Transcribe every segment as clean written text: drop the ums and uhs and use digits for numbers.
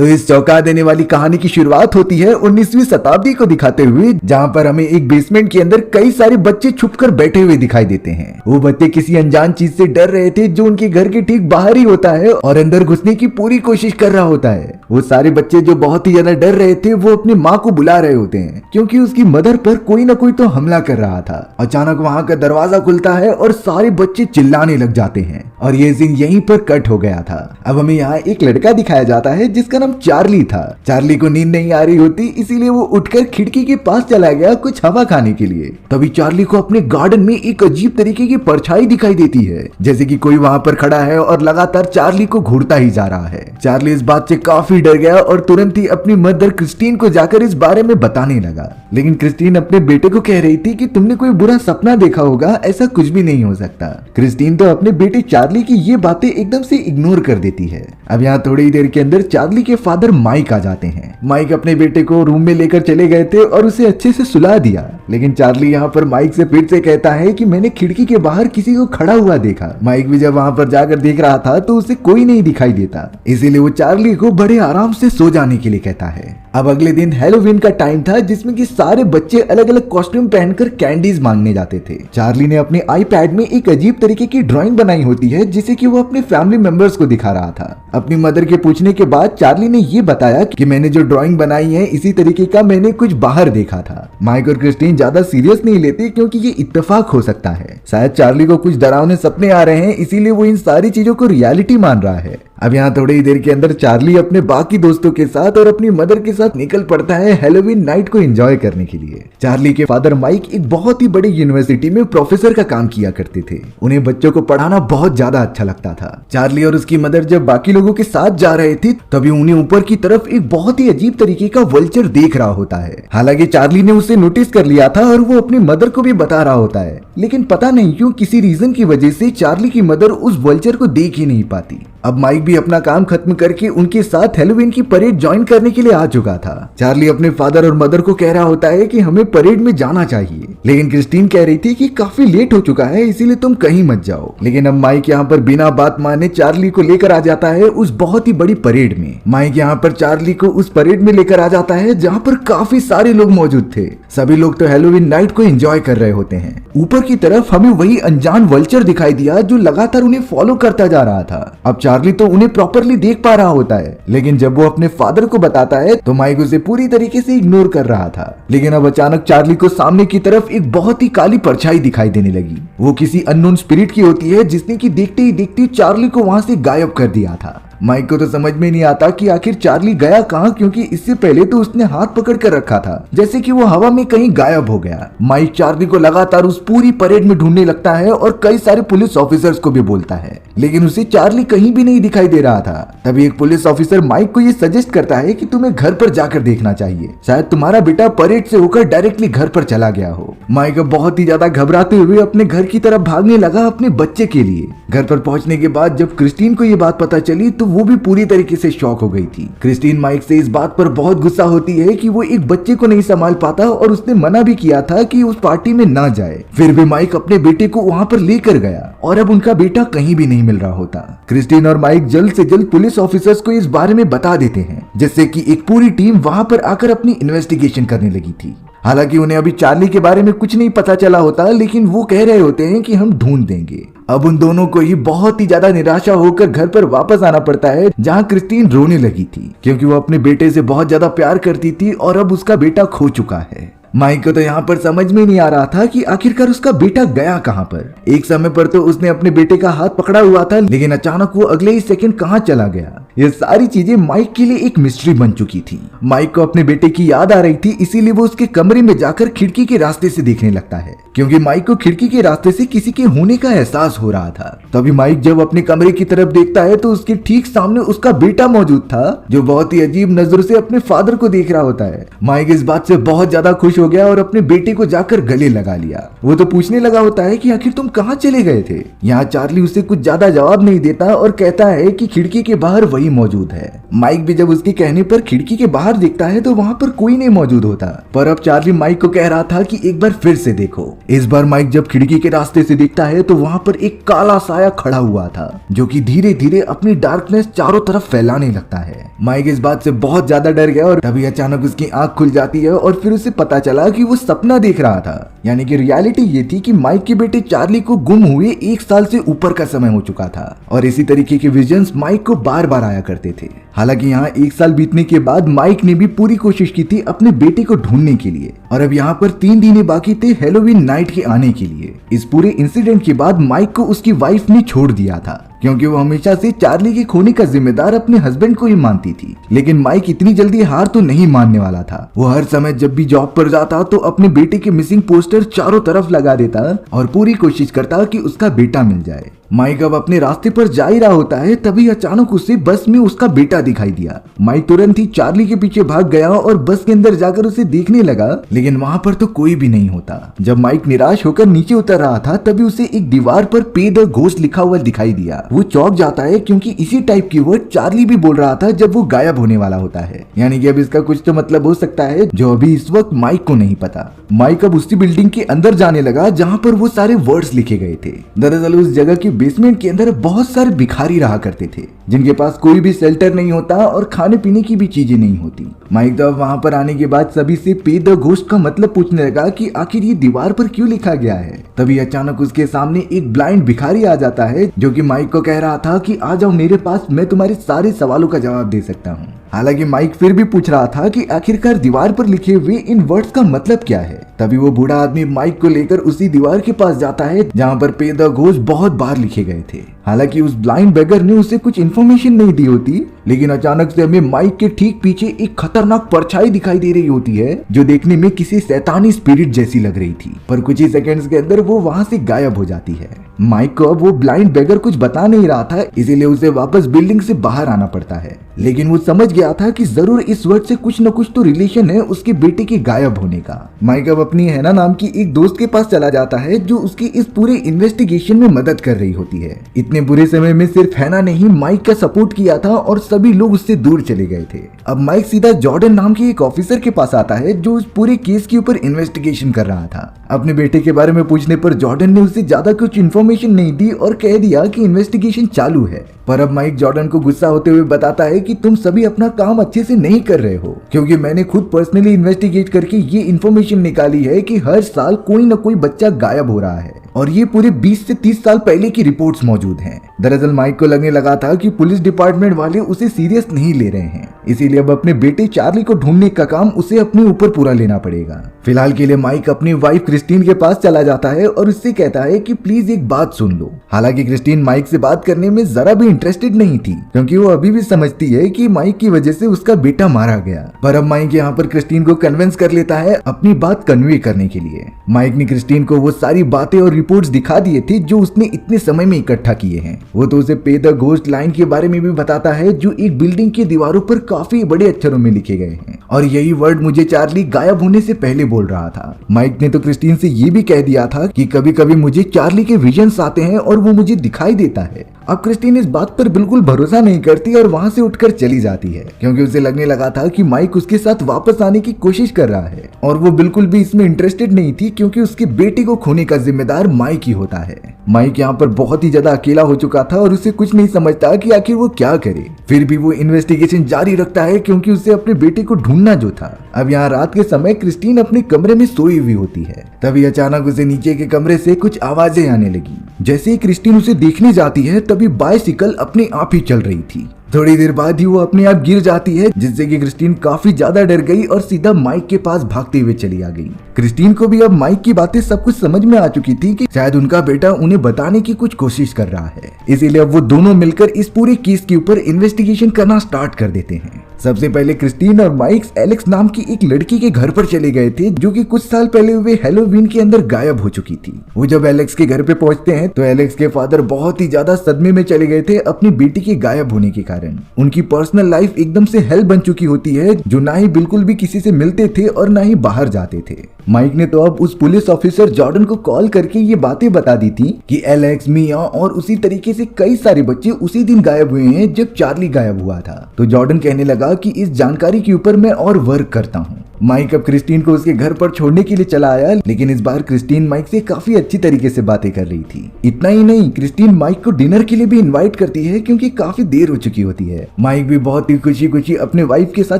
तो इस चौंका देने वाली कहानी की शुरुआत होती है 19वीं शताब्दी को दिखाते हुए, जहाँ पर हमें एक बेसमेंट के अंदर कई सारे बच्चे छुपकर बैठे हुए दिखाई देते हैं। वो बच्चे किसी अनजान चीज से डर रहे थे जो उनके घर के ठीक बाहर ही होता है और अंदर घुसने की पूरी कोशिश कर रहा होता है। वो सारे बच्चे जो बहुत ही ज्यादा डर रहे थे वो अपनी माँ को बुला रहे होते हैं क्योंकि उसकी मदर पर कोई ना कोई तो हमला कर रहा था। अचानक वहाँ का दरवाजा खुलता है और सारे बच्चे चिल्लाने लग जाते हैं और ये सीन यहीं पर कट हो गया था। अब हमें यहाँ एक लड़का दिखाया जाता है जिसका नाम चार्ली था। चार्ली को नींद नहीं आ रही होती, इसीलिए वो उठकर खिड़की के पास चला गया कुछ हवा खाने के लिए। तभी चार्ली को अपने गार्डन में एक अजीब तरीके की परछाई दिखाई देती है, जैसे कि कोई वहाँ पर खड़ा है और लगातार चार्ली को घूरता ही जा रहा है। चार्ली इस बात से काफी डर गया और तुरंत ही अपनी मदर क्रिस्टीन को जाकर इस बारे में बताने लगा। लेकिन क्रिस्टीन अपने बेटे को कह रही थी कि तुमने कोई बुरा सपना देखा होगा, ऐसा कुछ भी नहीं हो सकता। क्रिस्टीन तो अपने बेटे चार्ली की ये बातें एकदम से इग्नोर कर देती है। अब यहाँ थोड़ी देर के अंदर चार्ली के फादर माइक आ जाते हैं। माइक अपने बेटे को रूम में लेकर चले गए थे और उसे अच्छे से सुला दिया, लेकिन चार्ली यहाँ पर माइक से फिर से कहता है कि मैंने खिड़की के बाहर किसी को खड़ा हुआ देखा। माइक भी जब वहाँ पर जाकर देख रहा था तो उसे कोई नहीं दिखाई देता, इसीलिए वो चार्ली को बड़े आराम से सो जाने के लिए कहता है। अब अगले दिन हैलोवीन का टाइम था जिसमें कि सारे बच्चे अलग अलग कॉस्ट्यूम पहनकर कैंडीज मांगने जाते थे। चार्ली ने अपने आईपैड में एक अजीब तरीके की ड्राइंग बनाई होती है जिसे कि वो अपने फैमिली मेंबर्स को दिखा रहा था। अपनी मदर के पूछने के बाद चार्ली ने ये बताया कि मैंने जो ड्राइंग बनाई है इसी तरीके का मैंने कुछ बाहर देखा था। माइक और क्रिस्टीन ज्यादा सीरियस नहीं लेते क्योंकि ये इत्तेफाक हो सकता है। शायद चार्ली को कुछ डरावने सपने आ रहे हैं, इसीलिए वो इन सारी चीजों को रियलिटी मान रहा है। अब यहाँ थोड़ी ही देर के अंदर चार्ली अपने बाकी दोस्तों के साथ और अपनी मदर के साथ निकल पड़ता है हैलोवीन नाइट को एंजॉय करने के लिए। चार्ली के फादर माइक एक बहुत ही बड़ी यूनिवर्सिटी में प्रोफेसर का काम किया करते थे। उन्हें बच्चों को पढ़ाना बहुत ज्यादा अच्छा लगता था। चार्ली और उसकी मदर जब बाकी लोगों के साथ जा रहे थे तभी उन्हें ऊपर की तरफ एक बहुत ही अजीब तरीके का वल्चर देख रहा होता है। हालांकि चार्ली ने उसे नोटिस कर लिया था और वो अपनी मदर को भी बता रहा होता है, लेकिन पता नहीं क्यों किसी रीजन की वजह से चार्ली की मदर उस वल्चर को देख ही नहीं पाती। अब माइक भी अपना काम खत्म करके उनके साथ हैलोवीन की परेड ज्वाइन करने के लिए आ चुका था। चार्ली अपने फादर और मदर को कह रहा होता है कि हमें परेड में जाना चाहिए, लेकिन क्रिस्टीन कह रही थी कि काफी लेट हो चुका है इसीलिए तुम कहीं मत जाओ। लेकिन अब माइक यहाँ पर बिना बात माने चार्ली को लेकर आ जाता है उस बहुत ही बड़ी परेड में। माइक यहाँ पर चार्ली को उस परेड में लेकर आ जाता है जहाँ पर काफी सारे लोग मौजूद थे। सभी लोग तो हैलोवीन नाइट को एंजॉय कर रहे होते हैं। ऊपर की तरफ हमें वही अनजान वल्चर दिखाई दिया जो लगातार उन्हें फॉलो करता जा रहा था। अब चार्ली तो उन्हें प्रॉपरली देख पा रहा होता है, लेकिन जब वो अपने फादर को बताता है तो माइक उसे पूरी तरीके से इग्नोर कर रहा था। लेकिन अब अचानक चार्ली को सामने की तरफ एक बहुत ही काली परछाई दिखाई देने लगी। वो किसी अननोन स्पिरिट की होती है जिसने कि देखते ही देखते चार्ली को वहां से गायब कर दिया था। माइक को तो समझ में नहीं आता कि आखिर चार्ली गया कहाँ, क्योंकि इससे पहले तो उसने हाथ पकड़ कर रखा था जैसे कि वो हवा में कहीं गायब हो गया। माइक चार्ली को लगातार उस पूरी परेड में ढूंढने लगता है और कई सारे पुलिस ऑफिसर्स को भी बोलता है, लेकिन उसे चार्ली कहीं भी नहीं दिखाई दे रहा था। तभी एक पुलिस ऑफिसर माइक को ये सजेस्ट करता है कि तुम्हें घर पर जाकर देखना चाहिए, शायद तुम्हारा बेटा परेड से होकर डायरेक्टली घर पर चला गया हो। माइक बहुत ही ज्यादा घबराते हुए अपने घर की तरफ भागने लगा अपने बच्चे के लिए। घर पर पहुंचने के बाद जब क्रिस्टीन को ये बात पता चली तो वो भी पूरी तरीके से शॉक हो गई थी। क्रिस्टीन माइक से इस बात पर बहुत गुस्सा होती है कि वो एक बच्चे को नहीं संभाल पाता और उसने मना भी किया था कि उस पार्टी में ना जाए। फिर भी माइक अपने बेटे को वहां पर लेकर गया और अब उनका बेटा कहीं भी नहीं मिल रहा होता। क्रिस्टीन और माइक जल्द से जल्द पुलिस ऑफिसर्स को इस बारे में बता देते हैं, जिससे कि एक पूरी टीम वहां पर आकर अपनी इन्वेस्टिगेशन करने लगी थी। हालांकि उन्हें अभी चार्ली के बारे में कुछ नहीं पता चला होता, लेकिन वो कह रहे होते हैं कि हम ढूंढ देंगे। अब उन दोनों को ही बहुत ही ज्यादा निराशा होकर घर पर वापस आना पड़ता है, जहां क्रिस्टीन रोने लगी थी क्योंकि वो अपने बेटे से बहुत ज्यादा प्यार करती थी और अब उसका बेटा खो चुका है। माइक को तो यहाँ पर समझ में नहीं आ रहा था कि आखिरकार उसका बेटा गया कहाँ पर। एक समय पर तो उसने अपने बेटे का हाथ पकड़ा हुआ था, लेकिन अचानक वो अगले ही सेकंड कहाँ चला गया। ये सारी चीजें माइक के लिए एक मिस्ट्री बन चुकी थी। माइक को अपने बेटे की याद आ रही थी, इसीलिए वो उसके कमरे में जाकर खिड़की के रास्ते से देखने लगता है, क्योंकि माइक को खिड़की के रास्ते से किसी के होने का एहसास हो रहा था। तभी माइक जब अपने कमरे की तरफ देखता है तो उसके ठीक सामने उसका बेटा मौजूद था, जो बहुत ही अजीब नजरों से अपने फादर को देख रहा होता है। माइक इस बात से बहुत ज्यादा खुश हो गया और अपने बेटे को जाकर गले लगा लिया। वो तो पूछने लगा होता है कि आखिर तुम कहाँ चले गए थे। यहाँ चार्ली उसे कुछ ज्यादा जवाब नहीं देता और कहता है कि खिड़की के बाहर वही मौजूद है। माइक भी जब उसके कहने पर खिड़की के बाहर देखता है तो वहाँ पर कोई नहीं मौजूद होता, पर अब चार्ली माइक को कह रहा था कि एक बार फिर से देखो। इस बार माइक जब खिड़की के रास्ते से देखता है तो वहाँ पर एक काला साया खड़ा हुआ था जो कि धीरे धीरे अपनी डार्कनेस चारों तरफ फैलाने लगता है। माइक इस बात से बहुत ज्यादा डर गया और तभी अचानक उसकी आंख खुल जाती है और फिर उसे पता चला कि वो सपना देख रहा था। यानी कि रियलिटी ये थी कि माइक के बेटे चार्ली को गुम हुए 1 साल से ऊपर का समय हो चुका था और इसी तरीके के विजन्स माइक को बार बार आया करते थे। हालांकि यहाँ 1 साल बीतने के बाद माइक ने भी पूरी कोशिश की थी अपने बेटे को ढूंढने के लिए और अब यहाँ पर 3 दिन बाकी थे हैलोवीन नाइट के आने के लिए। इस पूरे इंसिडेंट के बाद माइक को उसकी वाइफ ने छोड़ दिया था क्योंकि वो हमेशा से चार्ली के खोने का जिम्मेदार अपने हस्बैंड को ही मानती थी। लेकिन माइक इतनी जल्दी हार तो नहीं मानने वाला था। वो हर समय जब भी जॉब पर जाता तो अपने बेटे के मिसिंग पोस्टर चारों तरफ लगा देता और पूरी कोशिश करता कि उसका बेटा मिल जाए। माइक अब अपने रास्ते पर जा ही रहा होता है, तभी अचानक उसे बस में उसका बेटा दिखाई दिया। माइक तुरंत ही चार्ली के पीछे भाग गया और बस के अंदर जाकर उसे देखने लगा, लेकिन वहाँ पर तो कोई भी नहीं होता। जब माइक निराश होकर नीचे उतर रहा था तभी उसे एक दीवार पर पे द घोस्ट लिखा हुआ दिखाई दिया। वो चौंक जाता है क्योंकि इसी टाइप की वर्ड चार्ली भी बोल रहा था जब वो गायब होने वाला होता है। यानी कि अब इसका कुछ तो मतलब हो सकता है जो अभी इस वक्त माइक को नहीं पता। माइक अब उसी बिल्डिंग के अंदर जाने लगा जहाँ पर वो सारे वर्ड्स लिखे गए थे। दरअसल उस जगह के बेसमेंट के अंदर बहुत सारे भिखारी रहा करते थे जिनके पास कोई भी शेल्टर नहीं होता और खाने पीने की भी चीजें नहीं होती। माइक तो वहां पर आने के बाद सभी से पे द घोस्ट का मतलब पूछने लगा कि आखिर ये दीवार पर क्यों लिखा गया है। तभी अचानक उसके सामने एक ब्लाइंड भिखारी आ जाता है जो कि माइक को कह रहा था कि आ जाओ मेरे पास, मैं तुम्हारे सारे सवालों का जवाब दे सकता हूँ। हालांकि माइक फिर भी पूछ रहा था कि आखिरकार दीवार पर लिखे हुए इन वर्ड्स का मतलब क्या है। तभी वो बूढ़ा आदमी माइक को लेकर उसी दीवार के पास जाता है जहाँ पर पे द घोस्ट बहुत बार लिखे गए थे। हालांकि उस ब्लाइंड बेगर ने उसे कुछ इन्फॉर्मेशन नहीं दी होती, लेकिन अचानक से हमें माइक के ठीक पीछे एक खतरनाक परछाई दिखाई दे रही होती है जो देखने में किसी शैतानी स्पिरिट जैसी लग रही थी, पर कुछ ही सेकंड्स के अंदर वो वहां से गायब हो जाती है। माइक को अब वो ब्लाइंड बेगर कुछ बता नहीं रहा था, इसीलिए उसे वापस बिल्डिंग से बाहर आना पड़ता है। लेकिन वो समझ गया था कि जरूर इस वर्ड से कुछ न कुछ तो रिलेशन है उसके बेटे के गायब होने का। माइक अब अपनी हैना नाम की एक दोस्त के पास चला जाता है जो उसकी इस पूरे इन्वेस्टिगेशन में मदद कर रही होती है। इतने बुरे समय में सिर्फ हैना ने ही माइक का सपोर्ट किया था और सभी लोग उससे दूर चले गए थे। अब माइक सीधा जॉर्डन नाम के एक ऑफिसर के पास आता है जो उस पूरे केस के ऊपर इन्वेस्टिगेशन कर रहा था। अपने बेटे के बारे में पूछने पर जॉर्डन ने उसे ज्यादा कुछ इन्फॉर्मेशन नहीं दी और कह दिया कि इन्वेस्टिगेशन चालू है। पर अब माइक जॉर्डन को गुस्सा होते हुए बताता है कि तुम सभी अपना काम अच्छे से नहीं कर रहे हो, क्योंकि मैंने खुद पर्सनली इन्वेस्टिगेट करके ये इन्फॉर्मेशन निकाली है कि हर साल कोई न कोई बच्चा गायब हो रहा है और ये पूरे 20 से 30 साल पहले की रिपोर्ट्स मौजूद हैं। दरअसल माइक को लगने लगा था कि पुलिस डिपार्टमेंट वाले उसे सीरियस नहीं ले रहे हैं, इसीलिए अब अपने बेटे चार्ली को ढूंढने का काम उसे अपने ऊपर पूरा लेना पड़ेगा। फिलहाल के लिए माइक अपनी वाइफ क्रिस्टीन के पास चला जाता है और उससे कहता है कि प्लीज एक बात सुन लो। हालांकि क्रिस्टीन माइक से बात करने में जरा भी इंटरेस्टेड नहीं थी, क्योंकि वो अभी भी समझती है कि माइक की वजह से उसका बेटा मारा गया। पर अब माइक यहाँ पर क्रिस्टीन को कन्विंस कर लेता है अपनी बात कन्वे करने के लिए। माइक ने क्रिस्टीन को वो सारी बातें और रिपोर्ट्स दिखा दिए थे जो उसने इतने समय में इकट्ठा किए हैं। वो तो उसे पे द घोस्ट लाइन के बारे में भी बताता है जो एक बिल्डिंग की दीवारों पर काफी बड़े अक्षरों में लिखे गए हैं और यही वर्ड मुझे चार्ली गायब होने से पहले बोल रहा था। माइक ने तो क्रिस्टीन से ये भी कह दिया था कि कभी कभी मुझे चार्ली के विजन्स आते हैं और वो मुझे दिखाई देता है। अब क्रिस्टीन इस बात पर बिल्कुल भरोसा नहीं करती और वहां से उठकर चली जाती है, क्योंकि उसे लगने लगा था कि माइक उसके साथ वापस आने की कोशिश कर रहा है और वो बिल्कुल भी इसमें इंटरेस्टेड नहीं थी, क्योंकि उसके बेटे को खोने का जिम्मेदार माइक ही होता है। माइक यहाँ पर बहुत ही ज्यादा अकेला हो चुका था और उसे कुछ नहीं समझता कि आखिर वो क्या करे। फिर भी वो इन्वेस्टिगेशन जारी रखता है क्योंकि उसे अपने बेटे को ढूंढना जो था। अब यहाँ रात के समय क्रिस्टीन अपने कमरे में सोई हुई होती है, तभी अचानक उसे नीचे के कमरे से कुछ आवाजें आने लगी। जैसे ही क्रिस्टीन उसे देखने जाती है तभी बाइसिकल अपने आप ही चल रही थी। थोड़ी देर बाद ही वो अपने आप गिर जाती है, जिससे कि क्रिस्टीन काफी ज्यादा डर गई और सीधा माइक के पास भागते हुए चली आ गई। क्रिस्टीन को भी अब माइक की बातें सब कुछ समझ में आ चुकी थी कि शायद उनका बेटा उन्हें बताने की कुछ कोशिश कर रहा है, इसीलिए अब वो दोनों मिलकर इस पूरे केस के ऊपर इन्वेस्टिगेशन करना स्टार्ट कर देते हैं। सबसे पहले क्रिस्टीन और माइक एलेक्स नाम की एक लड़की के घर पर चले गए थे जो कि कुछ साल पहले हुए हैलोवीन के अंदर गायब हो चुकी थी। वो जब एलेक्स के घर पे पहुंचते हैं तो एलेक्स के फादर बहुत ही ज्यादा सदमे में चले गए थे अपनी बेटी के गायब होने के कारण। उनकी पर्सनल लाइफ एकदम से हेल बन चुकी होती है, जो ना ही बिल्कुल भी किसी से मिलते थे और ना ही बाहर जाते थे। माइक ने तो अब उस पुलिस ऑफिसर जॉर्डन को कॉल करके ये बातें बता दी थी कि एलेक्स, मिया और उसी तरीके से कई सारे बच्चे उसी दिन गायब हुए हैं जब चार्ली गायब हुआ था। तो जॉर्डन कहने लगा कि इस जानकारी के ऊपर मैं और वर्क करता हूँ। माइक अब क्रिस्टीन को उसके घर पर छोड़ने के लिए चला आया, लेकिन इस बार क्रिस्टीन माइक से काफी अच्छी तरीके से बातें कर रही थी। इतना ही नहीं, क्रिस्टीन माइक को डिनर के लिए भी इनवाइट करती है क्योंकि काफी देर हो चुकी होती है। माइक भी बहुत ही खुशी खुशी अपने वाइफ के साथ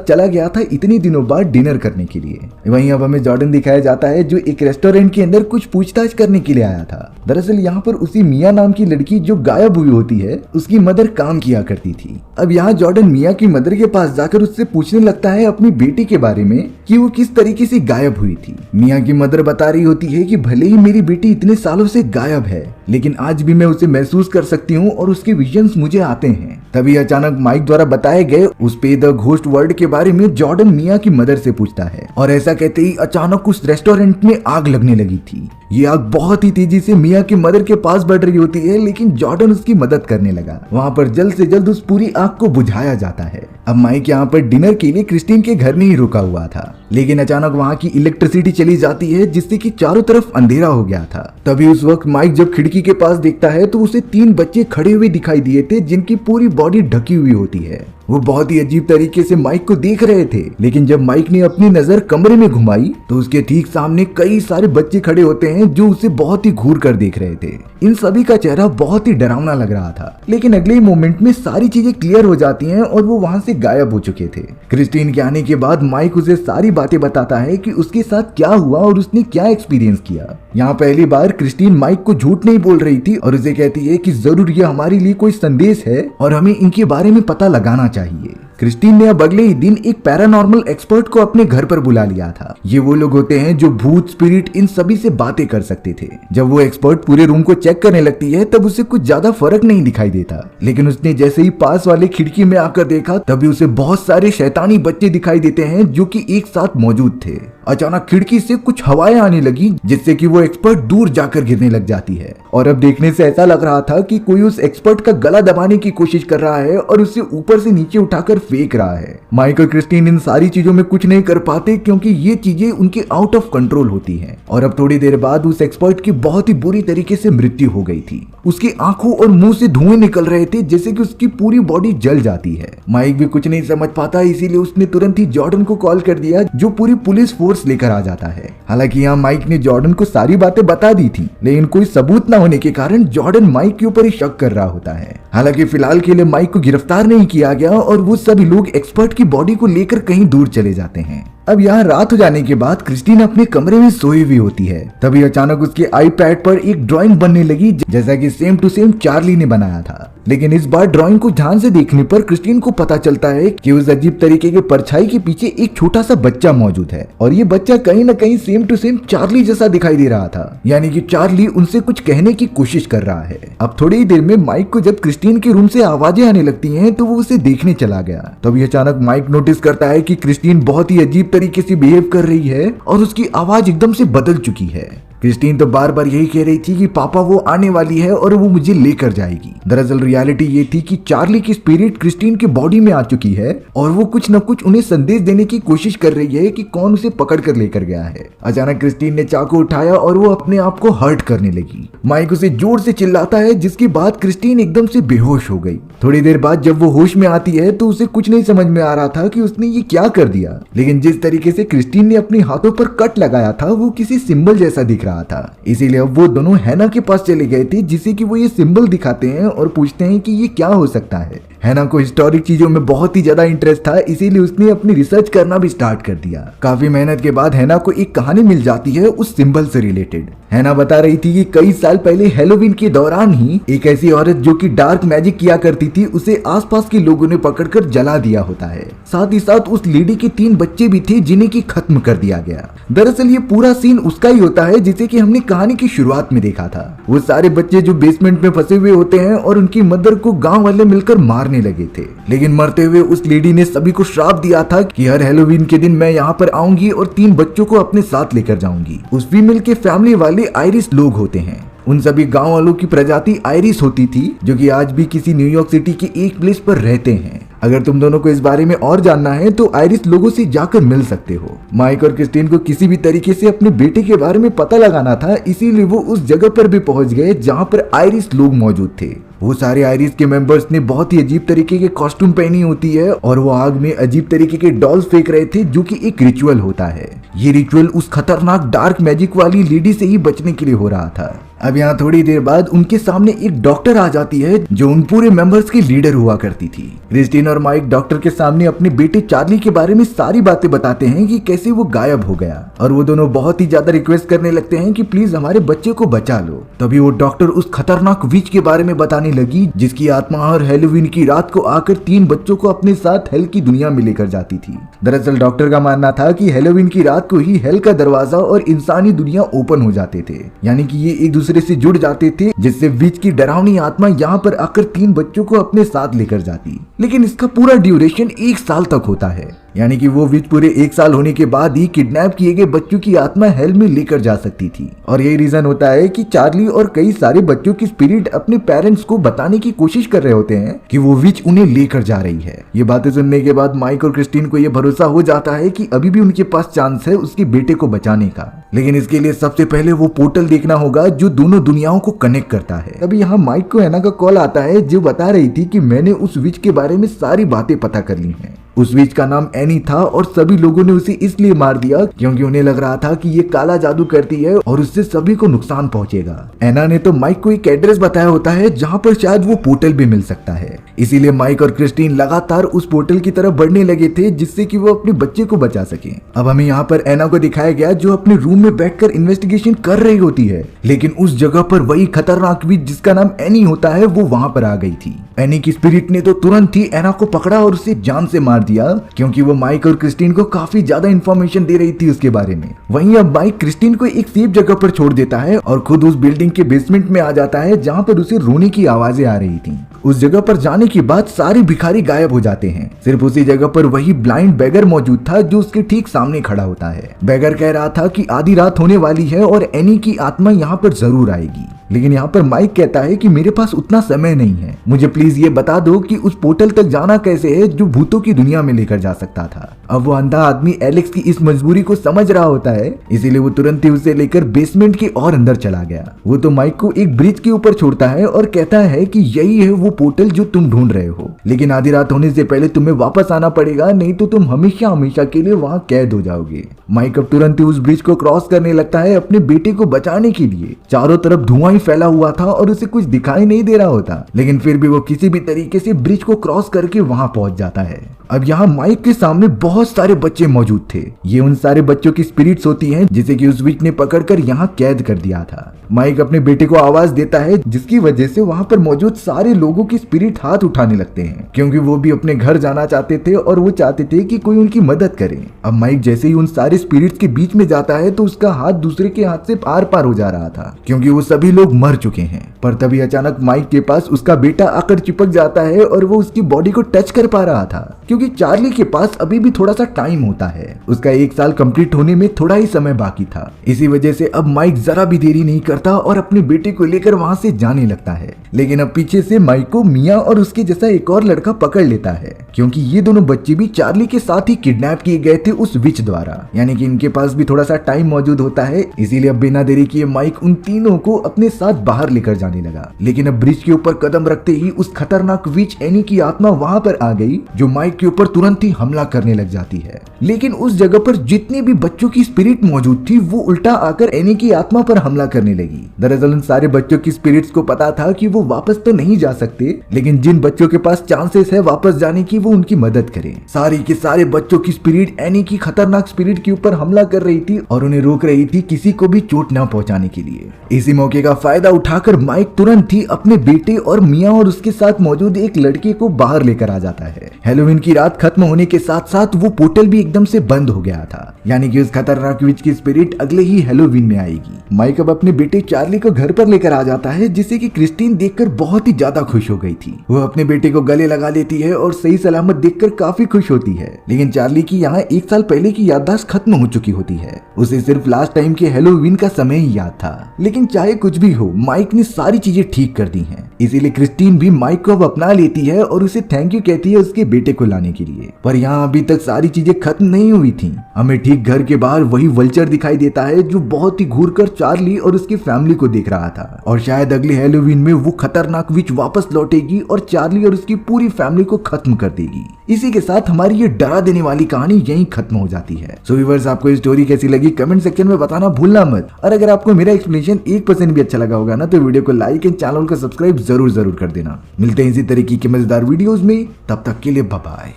चला गया था इतनी दिनों बाद डिनर करने के लिए। वहीं अब हमें जॉर्डन दिखाया जाता है जो एक रेस्टोरेंट के अंदर कुछ पूछताछ करने के लिए आया था। दरअसल यहाँ पर उसी मिया नाम की लड़की जो गायब हुई होती है उसकी मदर काम किया करती थी। अब यहाँ जॉर्डन मिया की मदर के पास जाकर उससे पूछने लगता है अपनी बेटी के बारे में कि वो किस तरीके से गायब हुई थी। मिया की मदर बता रही होती है कि भले ही मेरी बेटी इतने सालों से गायब है, लेकिन आज भी मैं उसे महसूस कर सकती हूँ और उसके विजन्स मुझे आते हैं। तभी अचानक माइक द्वारा बताए गए उस पे द घोस्ट वर्ड के बारे में जॉर्डन मिया की मदर से पूछता है और ऐसा कहते ही अचानक उस रेस्टोरेंट में आग लगने लगी थी। ये आग बहुत ही तेजी से मिया की मदर के पास बढ़ रही होती है, लेकिन जॉर्डन उसकी मदद करने लगा। वहाँ पर जल्द से जल्द उस पूरी आग को बुझाया जाता है। अब माइक यहाँ पर डिनर के लिए क्रिस्टीन के घर में ही रुका हुआ था, लेकिन अचानक वहाँ की इलेक्ट्रिसिटी चली जाती है जिससे कि चारों तरफ अंधेरा हो गया था। तभी उस वक्त माइक जब खिड़की के पास देखता है तो उसे 3 बच्चे खड़े हुए दिखाई दिए थे जिनकी पूरी बॉडी ढकी हुई होती है। वो बहुत ही अजीब तरीके से माइक को देख रहे थे, लेकिन जब माइक ने अपनी नजर कमरे में घुमाई तो उसके ठीक सामने कई सारे बच्चे खड़े होते हैं जो उसे बहुत ही घूर कर देख रहे थे। इन सभी का चेहरा बहुत ही डरावना लग रहा था, लेकिन अगले ही मोमेंट में सारी चीजें क्लियर हो जाती हैं और वो वहाँ से गायब हो चुके थे। क्रिस्टीन के आने के बाद माइक उसे सारी बातें बताता है कि उसके साथ क्या हुआ और उसने क्या एक्सपीरियंस किया। यहाँ पहली बार क्रिस्टीन माइक को झूठ नहीं बोल रही थी और उसे कहती है कि जरूर ये हमारे लिए कोई संदेश है और हमें इनके बारे में पता लगाना चाहिए। क्रिस्टीन ने अब अगले ही दिन एक पैरानॉर्मल एक्सपर्ट को अपने घर पर बुला लिया था। ये वो लोग होते हैं जो भूत, स्पिरिट इन सभी से बातें कर सकते थे। जब वो एक्सपर्ट पूरे रूम को चेक करने लगती है तब उसे कुछ ज्यादा फर्क नहीं दिखाई देता, लेकिन उसने जैसे ही पास वाले खिड़की में आकर देखा तभी उसे बहुत सारे शैतानी बच्चे दिखाई देते हैं जो कि एक साथ मौजूद थे। अचानक खिड़की से कुछ हवाएं आने लगी जिससे कि वो एक्सपर्ट दूर जाकर गिरने लग जाती है और अब देखने से ऐसा लग रहा था कि कोई उस एक्सपर्ट का गला दबाने की कोशिश कर रहा है और उसे ऊपर से नीचे उठाकर फेंक रहा है। माइक और क्रिस्टीन इन सारी चीजों में कुछ नहीं कर पाते क्योंकि ये चीजें उनके आउट ऑफ कंट्रोल होती हैं। और अब थोड़ी देर बाद उस एक्सपर्ट की बहुत ही बुरी तरीके से मृत्यु हो गई थी। उसकी आंखों और मुंह से धुएं निकल रहे थे जैसे कि उसकी पूरी बॉडी जल जाती है। माइक भी कुछ नहीं समझ पाता, इसीलिए उसने तुरंत ही जॉर्डन को कॉल कर दिया जो पूरी पुलिस फोर्स लेकर आ जाता है। हालांकि यहाँ माइक ने जॉर्डन को सारी बातें बता दी थी, लेकिन कोई सबूत न होने के कारण जॉर्डन माइक के ऊपर ही शक कर रहा होता है। हालांकि फिलहाल के लिए माइक को गिरफ्तार नहीं किया गया और वो सभी लोग एक्सपर्ट की बॉडी को लेकर कहीं दूर चले जाते हैं। अब यहाँ रात हो जाने के बाद क्रिस्टीन अपने कमरे में सोई हुई होती है। तभी अचानक उसके आईपैड पर एक ड्राइंग बनने लगी जैसा कि सेम टू सेम चार्ली ने बनाया था। लेकिन इस बार ड्राइंग को ध्यान से देखने पर क्रिस्टीन को पता चलता है कि उस अजीब तरीके के परछाई के पीछे एक छोटा सा बच्चा मौजूद है और ये बच्चा कहीं न कहीं सेम टू सेम चार्ली जैसा दिखाई दे रहा था, यानी कि चार्ली उनसे कुछ कहने की कोशिश कर रहा है। अब थोड़ी ही देर में माइक को जब क्रिस्टीन के रूम से आवाजें आने लगती हैं तो वो उसे देखने चला गया। तभी अचानक माइक नोटिस करता है कि क्रिस्टीन बहुत ही अजीब तरीके से बिहेव कर रही है और उसकी आवाज एकदम से बदल चुकी है। क्रिस्टीन तो बार बार यही कह रही थी कि पापा वो आने वाली है और वो मुझे लेकर जाएगी। दरअसल रियलिटी ये थी कि चार्ली की स्पिरिट क्रिस्टीन की बॉडी में आ चुकी है और वो कुछ न कुछ उन्हें संदेश देने की कोशिश कर रही है कि कौन उसे पकड़ कर लेकर गया है। अचानक क्रिस्टीन ने चाकू उठाया और वो अपने आप को हर्ट करने लगी। माइक उसे जोर से चिल्लाता है जिसके बाद क्रिस्टीन एकदम से बेहोश हो गई। थोड़ी देर बाद जब वो होश में आती है तो उसे कुछ नहीं समझ में आ रहा था कि उसने ये क्या कर दिया, लेकिन जिस तरीके से क्रिस्टीन ने अपने हाथों पर कट लगाया था वो किसी सिंबल जैसा दिख रहा था। इसीलिए अब वो दोनों हैना के पास चले गए थे जिसे कि वो ये सिंबल दिखाते हैं और पूछते हैं कि ये क्या हो सकता है। हैना को हिस्टोरिक चीजों में बहुत ही ज्यादा इंटरेस्ट था, इसीलिए उसने अपनी रिसर्च करना भी स्टार्ट कर दिया। काफी मेहनत के बाद हैना को एक कहानी मिल जाती है उस सिंबल से रिलेटेड। हैना बता रही थी कि कई साल पहले हैलोवीन के दौरान ही एक ऐसी औरत जो कि डार्क मैजिक किया करती थी उसे आसपास के लोगों ने पकड़कर जला दिया होता है। साथ ही साथ उस लेडी के 3 बच्चे भी थे जिन्हें की खत्म कर दिया गया। दरअसल ये पूरा सीन उसका ही होता है जिसे जैसे कि हमने कहानी की शुरुआत में देखा था। वो सारे बच्चे जो बेसमेंट में फंसे हुए होते हैं और उनकी मदर को गांव वाले मिलकर मारने लगे थे, लेकिन मरते हुए उस लेडी ने सभी को श्राप दिया था कि हर हैलोवीन के दिन मैं यहाँ पर आऊंगी और 3 बच्चों को अपने साथ लेकर जाऊंगी। उस फीमेल के फैमिली वाले आयरिश लोग होते हैं। उन सभी गांव वालों की प्रजाति आयरिश होती थी, जो कि आज भी किसी न्यूयॉर्क सिटी के एक प्लेस पर रहते हैं। अगर तुम दोनों को इस बारे में और जानना है तो आयरिश लोगों से जाकर मिल सकते हो। माइक और क्रिस्टीन को किसी भी तरीके से अपने बेटे के बारे में पता लगाना था, इसीलिए वो उस जगह पर भी पहुंच गए जहां पर आयरिश लोग मौजूद थे। वो सारे आयरिश के मेंबर्स ने बहुत ही अजीब तरीके के कॉस्ट्यूम पहनी होती है और वो आग में अजीब तरीके के डॉल्स फेंक रहे थे, जो कि एक रिचुअल होता है। ये रिचुअल उस खतरनाक डार्क मैजिक वाली लेडी से ही बचने के लिए हो रहा था। अब यहाँ थोड़ी देर बाद उनके सामने एक डॉक्टर आ जाती है, जो उन पूरे मेंबर्स की लीडर हुआ करती थी। क्रिस्टीन और माइक डॉक्टर के सामने अपने बेटे चार्ली के बारे में सारी बातें बताते हैं कि कैसे वो गायब हो गया, और वो दोनों बहुत ही ज्यादा रिक्वेस्ट करने लगते हैं कि प्लीज हमारे बच्चे को बचा लो। तभी वो डॉक्टर उस खतरनाक विच के बारे में बताने लगी, जिसकी आत्मा हर हैलोवीन की रात को आकर 3 बच्चों को अपने साथ हेल की दुनिया में लेकर जाती थी। दरअसल डॉक्टर का मानना था कि हैलोवीन की रात को ही हेल का दरवाजा और इंसानी दुनिया ओपन हो जाते थे, यानी कि ये एक दूसरे से जुड़ जाते थे, जिससे विच की डरावनी आत्मा यहाँ पर आकर 3 बच्चों को अपने साथ लेकर जाती। लेकिन इसका पूरा ड्यूरेशन 1 साल तक होता है, यानी कि वो विच पूरे 1 साल होने के बाद ही किडनैप किए गए बच्चों की आत्मा हेल में लेकर जा सकती थी। और यही रीजन होता है कि चार्ली और कई सारे बच्चों की स्पिरिट अपने पेरेंट्स को बताने की कोशिश कर रहे होते हैं कि वो विच उन्हें लेकर जा रही है। ये बातें सुनने के बाद माइक और क्रिस्टीन को ये भरोसा हो जाता है कि अभी भी उनके पास चांस है उसके बेटे को बचाने का, लेकिन इसके लिए सबसे पहले वो पोर्टल देखना होगा जो दोनों दुनियाओं को कनेक्ट करता है। तभी यहाँ माइक को एना का कॉल आता है, जो बता रही थी कि मैंने उस विच के बारे में सारी बातें पता कर ली हैं। उस विच का नाम एनी था और सभी लोगों ने उसे इसलिए मार दिया क्योंकि उन्हें लग रहा था कि ये काला जादू करती है और उससे सभी को नुकसान पहुंचेगा। एना ने तो माइक को एक एड्रेस बताया होता है जहां पर शायद वो पोर्टल भी मिल सकता है, इसीलिए माइक और क्रिस्टीन लगातार उस पोर्टल की तरफ बढ़ने लगे थे, जिससे कि वो अपने बच्चे को बचा सके। अब हमें यहाँ पर एना को दिखाया गया जो अपने रूम में बैठकर इन्वेस्टिगेशन कर रही होती है, लेकिन उस जगह पर वही खतरनाक विच जिसका नाम एनी होता है वो वहां पर आ गई थी। एनी की स्पिरिट ने तो तुरंत ही एना को पकड़ा और उसे जान से मार दिया, क्योंकि वो माइक और क्रिस्टीन को काफी ज्यादा इंफॉर्मेशन दे रही थी उसके बारे में। वहीं अब माइक क्रिस्टीन को एक सेफ जगह पर छोड़ देता है और खुद उस बिल्डिंग के बेसमेंट में आ जाता है जहां पर उसे रोने की आवाजें आ रही थी। उस जगह पर जाने के बाद सारे भिखारी गायब हो जाते हैं, सिर्फ उसी जगह पर वही ब्लाइंड बेगर मौजूद था जो उसके ठीक सामने खड़ा होता है। बेगर कह रहा था कि आधी रात होने वाली है और एनी की आत्मा यहाँ पर जरूर आएगी, लेकिन यहाँ पर माइक कहता है कि मेरे पास उतना समय नहीं है, मुझे प्लीज ये बता दो कि उस पोर्टल तक जाना कैसे है जो भूतों की दुनिया में लेकर जा सकता था। अब वो अंधा आदमी एलेक्स की इस मजबूरी को समझ रहा होता है, इसीलिए वो तुरंत ही उसे लेकर बेसमेंट के और अंदर चला गया। वो तो माइक को एक ब्रिज के ऊपर छोड़ता है और कहता है कि यही है वो पोर्टल जो तुम ढूंढ रहे हो, लेकिन आधी रात होने से पहले तुम्हें वापस आना पड़ेगा, नहीं तो तुम हमेशा हमेशा के लिए वहाँ कैद हो जाओगे। माइक अब तुरंत ही उस ब्रिज को क्रॉस करने लगता है अपने बेटे को बचाने के लिए। चारों तरफ धुआं ही फैला हुआ था और उसे कुछ दिखाई नहीं दे रहा होता, लेकिन फिर भी वो किसी भी तरीके से ब्रिज को क्रॉस करके वहां पहुंच जाता है। अब यहाँ माइक के सामने बहुत सारे बच्चे मौजूद थे। ये उन सारे बच्चों की स्पिरिट्स होती हैं जिसे कि उस विच ने पकड़कर यहाँ कैद कर दिया था। माइक अपने बेटे को आवाज देता है, जिसकी वजह से वहाँ पर मौजूद सारे लोगों की स्पिरिट हाथ उठाने लगते हैं, क्योंकि वो भी अपने घर जाना चाहते थे और वो चाहते थे कि कोई उनकी मदद करे। अब माइक जैसे ही उन सारे स्पिरिट्स के बीच में जाता है तो उसका हाथ दूसरे के हाथ से आर पार हो जा रहा था, क्योंकि वो सभी लोग मर चुके हैं। पर तभी अचानक माइक के पास उसका बेटा आकर चिपक जाता है और वो उसकी बॉडी को टच कर पा रहा था, क्योंकि चार्ली के पास अभी भी थोड़ा सा टाइम होता है, उसका 1 साल कंप्लीट होने में थोड़ा ही समय बाकी था। इसी वजह से अब माइक जरा भी देरी नहीं करता और अपने बेटे को लेकर वहां से जाने लगता है। लेकिन अब पीछे से माइक को मिया और उसके जैसा एक और लड़का पकड़ लेता है, क्योंकि ये दोनों बच्चे भी चार्ली के साथ ही किडनैप किए गए थे उस विच द्वारा, यानी कि इनके पास भी थोड़ा सा टाइम मौजूद होता है। इसीलिए अब बिना देरी किए माइक उन तीनों को अपने साथ बाहर लेकर जाने लगा। लेकिन अब ब्रिज के ऊपर कदम रखते ही उस खतरनाक विच एनी की आत्मा वहां पर आ गई, जो माइक के ऊपर तुरंत ही हमला करने लग जाती है। लेकिन उस जगह पर जितनी भी बच्चों की स्पिरिट मौजूद थी वो उल्टा आकर एनी की आत्मा पर हमला करने लगी। दरअसल उन सारे बच्चों की स्पिरिट्स को पता था कि वो वापस तो नहीं जा सकते, लेकिन जिन बच्चों के पास चांसेस है वापस जाने की वो उनकी मदद करें। सारे के सारे बच्चों की स्पिरिट एनी की खतरनाक स्पिरिट के ऊपर हमला कर रही थी और उन्हें रोक रही थी किसी को भी चोट न पहुंचाने के लिए। इसी मौके का फायदा उठाकर माइक तुरंत ही अपने बेटे और मिया और उसके साथ मौजूद एक लड़के को बाहर लेकर आ जाता है। हैलोवीन की की रात खत्म होने के साथ साथ वो पोर्टल भी एकदम से बंद हो गया था, यानी कि उस खतरनाक विच की स्पिरिट अगले ही हैलोवीन में आएगी। माइक अब अपने बेटे चार्ली को घर पर लेकर आ जाता है, जिसे कि क्रिस्टीन देखकर बहुत ही ज्यादा खुश हो गई थी। वो अपने बेटे को गले लगा लेती है और सही सलामत देखकर काफी खुश होती है। लेकिन चार्ली की यहाँ 1 साल पहले की याददाश्त खत्म हो चुकी होती है। उसे सिर्फ लास्ट टाइम के हैलोवीन का समय ही याद था। लेकिन चाहे कुछ भी हो, माइक ने सारी चीजें ठीक कर दी हैं। इसीलिए क्रिस्टीन भी माइक को अब अपना लेती है और उसे थैंक यू कहती है उसके बेटे को लाने के लिए। पर यहाँ अभी तक सारी चीजें खत्म नहीं हुई थी। हमें ठीक घर के बाहर वही वल्चर दिखाई देता है जो बहुत ही घूरकर चार्ली और उसकी फैमिली को देख रहा था। और शायद अगले हैलोवीन में वो खतरनाक विच वापस लौटेगी और चार्ली और उसकी पूरी फैमिली को खत्म कर देगी। इसी के साथ हमारी ये डरा देने वाली कहानी यहीं खत्म हो जाती है। सो व्यूअर्स, आपको ये स्टोरी कैसी लगी कमेंट सेक्शन में बताना भूलना मत। और अगर आपको मेरा एक्सप्लेनेशन 1% भी अच्छा लगा होगा ना, तो वीडियो को लाइक एंड चैनल को सब्सक्राइब जरूर कर देना। मिलते हैं इसी तरीके की मजेदार वीडियोस में, तब तक के लिए बाय बाय।